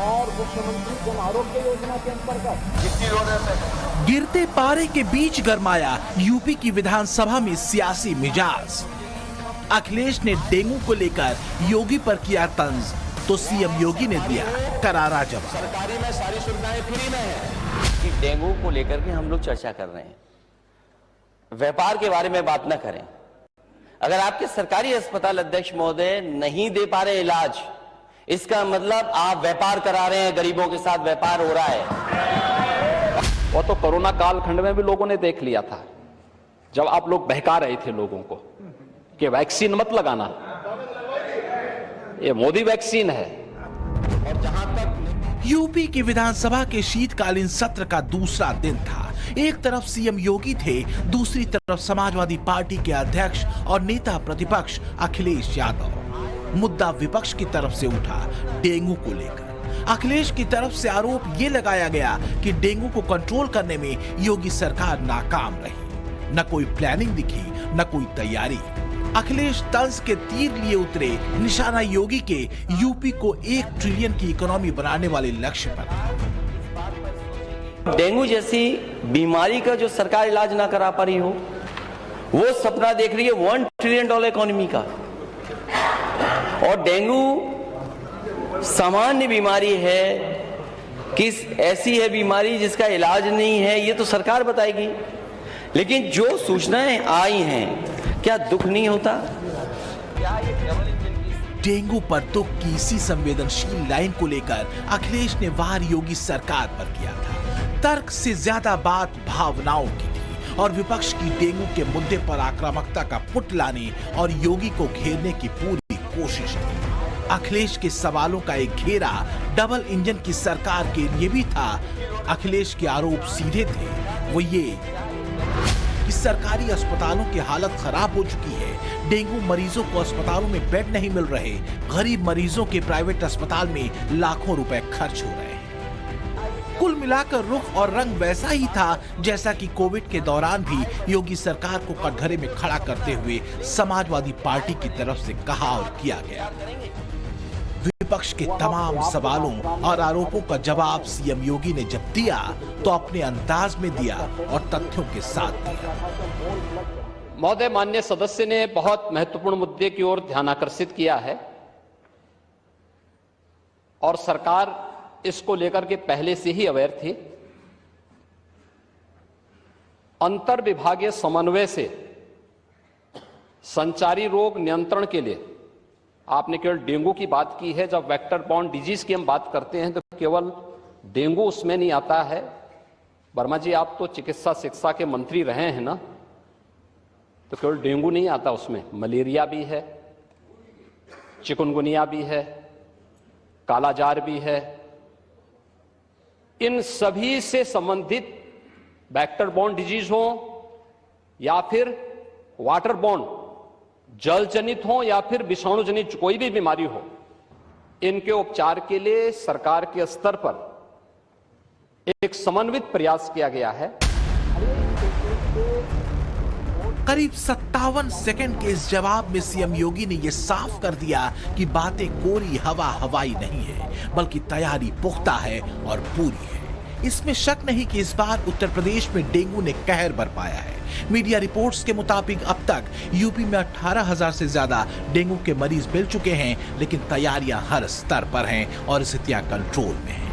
और मुख्यमंत्री जन आरोग्य योजना के अंतर्गत गिरते पारे के बीच गरमाया यूपी की विधानसभा में सियासी मिजाज। अखिलेश ने डेंगू को लेकर योगी पर किया तंज तो सीएम योगी ने दिया करारा जवाब। सरकारी में सारी सुविधाएं फ्री में है कि डेंगू को लेकर के हम लोग चर्चा कर रहे हैं, व्यापार के बारे में बात न करें। अगर आपके सरकारी अस्पताल अध्यक्ष महोदय नहीं दे पा रहे इलाज, इसका मतलब आप व्यापार करा रहे हैं, गरीबों के साथ व्यापार हो रहा है। वो तो कोरोना कालखंड में भी लोगों ने देख लिया था, जब आप लोग बहका रहे थे लोगों को कि वैक्सीन मत लगाना, ये मोदी वैक्सीन है। और जहां तक यूपी की विधानसभा के शीतकालीन सत्र का दूसरा दिन था। एक तरफ सीएम योगी थे, दूसरी तरफ समाजवादी पार्टी के अध्यक्ष और नेता प्रतिपक्ष अखिलेश यादव। मुद्दा विपक्ष की तरफ से उठा डेंगू को लेकर। अखिलेश की तरफ से आरोप ये लगाया गया कि डेंगू को कंट्रोल करने में योगी सरकार नाकाम रही। न कोई प्लानिंग दिखी, न कोई तैयारी। अखिलेश तंज के तीर लिए उतरे, निशाना योगी के यूपी को 1 ट्रिलियन की इकोनॉमी बनाने वाले लक्ष्य पर था। डेंगू जैसी बीमारी का जो सरकार इलाज ना करा पा रही हो, वो सपना देख रही है $1 ट्रिलियन इकोनॉमी का। और डेंगू सामान्य बीमारी है, किस ऐसी है बीमारी जिसका इलाज नहीं है, ये तो सरकार बताएगी। लेकिन जो सूचनाएं आई हैं, क्या दुख नहीं होता? डेंगू पर दुख की इसी संवेदनशील लाइन को लेकर अखिलेश ने वार योगी सरकार पर किया था। तर्क से ज्यादा बात भावनाओं की थी और विपक्ष की डेंगू के मुद्दे पर आक्रामकता का पुट लाने और योगी को घेरने की पूरी कोशिश थी। अखिलेश के सवालों का एक घेरा डबल इंजन की सरकार के लिए भी था। अखिलेश के आरोप सीधे थे, वो ये कि सरकारी अस्पतालों की हालत खराब हो चुकी है, डेंगू मरीजों को अस्पतालों में बेड नहीं मिल रहे, गरीब मरीजों के प्राइवेट अस्पताल में लाखों रुपए खर्च हो रहे हैं। कुल मिलाकर रुख और रंग वैसा ही था जैसा कि कोविड के दौरान भी योगी सरकार को कटघरे में खड़ा करते हुए समाजवादी पार्टी की तरफ से कहा और किया गया। विपक्ष के तमाम सवालों और आरोपों का जवाब सीएम योगी ने जब दिया तो अपने अंदाज में दिया और तथ्यों के साथ दिया। महोदय, माननीय सदस्य ने बहुत महत्वपूर्ण मुद्दे की ओर ध्यान आकर्षित किया है और सरकार इसको लेकर के पहले से ही अवेयर थी। अंतर विभागीय समन्वय से संचारी रोग नियंत्रण के लिए आपने केवल डेंगू की बात की है। जब वेक्टर बॉर्न डिजीज की हम बात करते हैं तो केवल डेंगू उसमें नहीं आता है। वर्मा जी, आप तो चिकित्सा शिक्षा के मंत्री रहे हैं ना, तो केवल डेंगू नहीं आता उसमें, मलेरिया भी है, चिकुनगुनिया भी है, कालाजार भी है। इन सभी से संबंधित वेक्टर बॉर्न डिजीज हो या फिर वाटर बॉर्न, जल जनित हो या फिर विषाणु जनित कोई भी बीमारी हो, इनके उपचार के लिए सरकार के स्तर पर एक समन्वित प्रयास किया गया है। करीब 57 सेकंड के इस जवाब में सीएम योगी ने यह साफ कर दिया कि बातें कोरी हवा हवाई नहीं है, बल्कि तैयारी पुख्ता है और पूरी है। इसमें शक नहीं कि इस बार उत्तर प्रदेश में डेंगू ने कहर बरपाया है। मीडिया रिपोर्ट्स के मुताबिक अब तक यूपी में 18,000 से ज्यादा डेंगू के मरीज मिल चुके हैं, लेकिन तैयारियां हर स्तर पर हैं और स्थितियां कंट्रोल में हैं।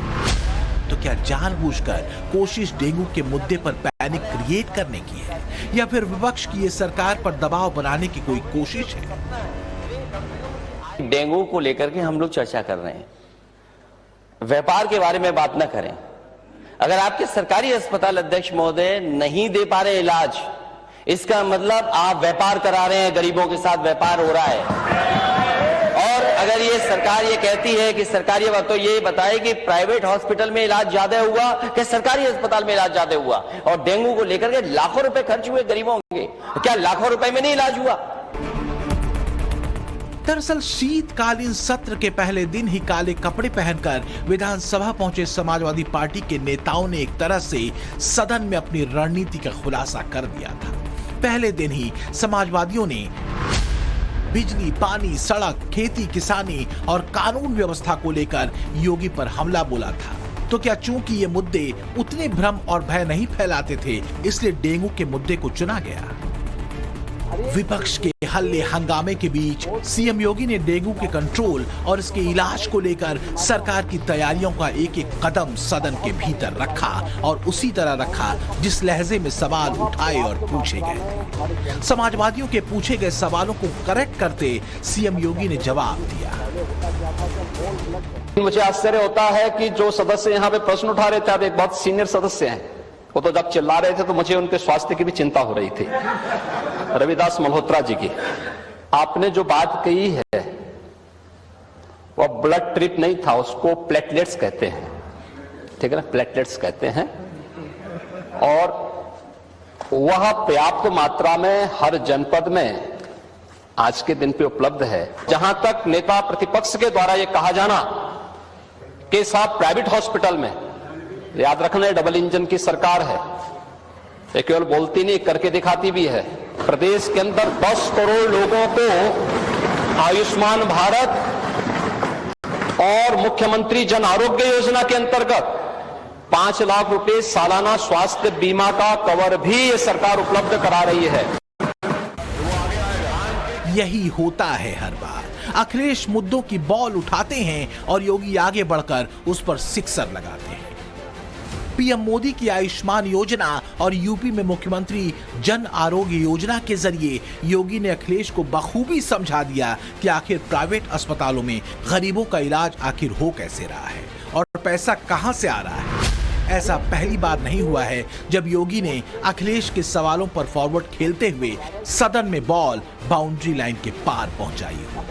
तो क्या जानबूझकर कोशिश डेंगू के मुद्दे पर पैनिक क्रिएट करने की है या फिर विपक्ष की ये सरकार पर दबाव बनाने की कोई कोशिश है? डेंगू को लेकर के हम लोग चर्चा कर रहे हैं, व्यापार के बारे में बात न करें। अगर आपके सरकारी अस्पताल अध्यक्ष महोदय नहीं दे पा रहे इलाज, इसका मतलब आप व्यापार करा रहे हैं, गरीबों के साथ व्यापार हो रहा है। और अगर ये सरकार ये कहती है कि सरकारी, तो ये बताए कि प्राइवेट हॉस्पिटल में इलाज ज्यादा हुआ कि सरकारी अस्पताल में इलाज ज्यादा हुआ। और डेंगू को लेकर के लाखों रुपए खर्च हुए गरीबों के, क्या लाखों रुपए में नहीं इलाज हुआ? दरअसल शीतकालीन सत्र के पहले दिन ही काले कपड़े पहनकर विधानसभा पहुंचे समाजवादी पार्टी के नेताओं ने एक तरह से सदन में अपनी रणनीति का खुलासा कर दिया था। पहले दिन ही समाजवादियों ने बिजली, पानी, सड़क, खेती, किसानी और कानून व्यवस्था को लेकर योगी पर हमला बोला था। तो क्या चूंकि ये मुद्दे उतने भ्रम और भय नहीं फैलाते थे, इसलिए डेंगू के मुद्दे को चुना गया? विपक्ष के हल्ले हंगामे के बीच सीएम योगी ने डेंगू के कंट्रोल और इसके इलाज को लेकर सरकार की तैयारियों का एक एक कदम सदन के भीतर रखा और उसी तरह रखा जिस लहजे में सवाल उठाए और पूछे गए। समाजवादियों के पूछे गए सवालों को करेक्ट करते सीएम योगी ने जवाब दिया। मुझे आश्चर्य होता है कि जो सदस्य यहाँ पे प्रश्न उठा रहे थे, अब एक बहुत सीनियर सदस्य हैं, वो तो जब चिल्ला रहे थे तो मुझे उनके स्वास्थ्य की भी चिंता हो रही थी, रविदास मल्होत्रा जी की। आपने जो बात कही है वह ब्लड ट्रिप नहीं था, उसको प्लेटलेट्स कहते हैं, ठीक है ना, प्लेटलेट्स कहते हैं। और वह पर्याप्त मात्रा में हर जनपद में आज के दिन पे उपलब्ध है। जहां तक नेता प्रतिपक्ष के द्वारा यह कहा जाना कि साहब प्राइवेट हॉस्पिटल में, याद रखना डबल इंजन की सरकार है, ये केवल बोलती नहीं करके दिखाती भी है। प्रदेश के अंदर 10 करोड़ लोगों को आयुष्मान भारत और मुख्यमंत्री जन आरोग्य योजना के अंतर्गत 5 लाख रुपए सालाना स्वास्थ्य बीमा का कवर भी ये सरकार उपलब्ध करा रही है। यही होता है हर बार, अखिलेश मुद्दों की बॉल उठाते हैं और योगी आगे बढ़कर उस पर सिक्सर लगाते हैं। पीएम मोदी की आयुष्मान योजना और यूपी में मुख्यमंत्री जन आरोग्य योजना के जरिए योगी ने अखिलेश को बखूबी समझा दिया कि आखिर प्राइवेट अस्पतालों में गरीबों का इलाज आखिर हो कैसे रहा है और पैसा कहां से आ रहा है। ऐसा पहली बार नहीं हुआ है जब योगी ने अखिलेश के सवालों पर फॉरवर्ड खेलते हुए सदन में बॉल बाउंड्री लाइन के पार पहुंचाई हो।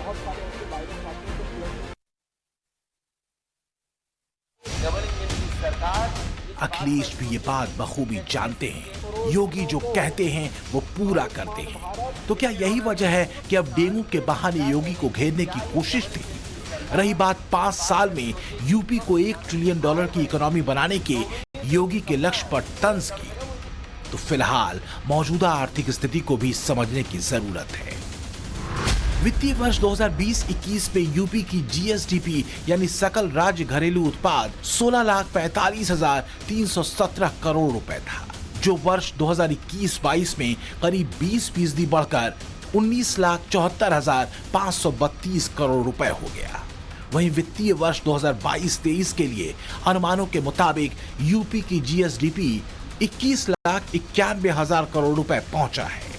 अखिलेश भी ये बात बखूबी जानते हैं, योगी जो कहते हैं वो पूरा करते हैं। तो क्या यही वजह है कि अब डेंगू के बहाने योगी को घेरने की कोशिश थी? रही बात 5 साल में यूपी को $1 ट्रिलियन की इकोनॉमी बनाने के योगी के लक्ष्य पर तंज की, तो फिलहाल मौजूदा आर्थिक स्थिति को भी समझने की जरूरत है। वित्तीय वर्ष 2020-21 में यूपी की जीएसडीपी यानी सकल राज्य घरेलू उत्पाद 16,45,317 करोड़ रुपए था, जो वर्ष 2021-22 में करीब 20% बढ़कर 19,74,532 करोड़ रुपए हो गया। वहीं वित्तीय वर्ष 2022-23 के लिए अनुमानों के मुताबिक यूपी की जीएसडीपी 21,91,000 करोड़ रुपए पहुंचा है।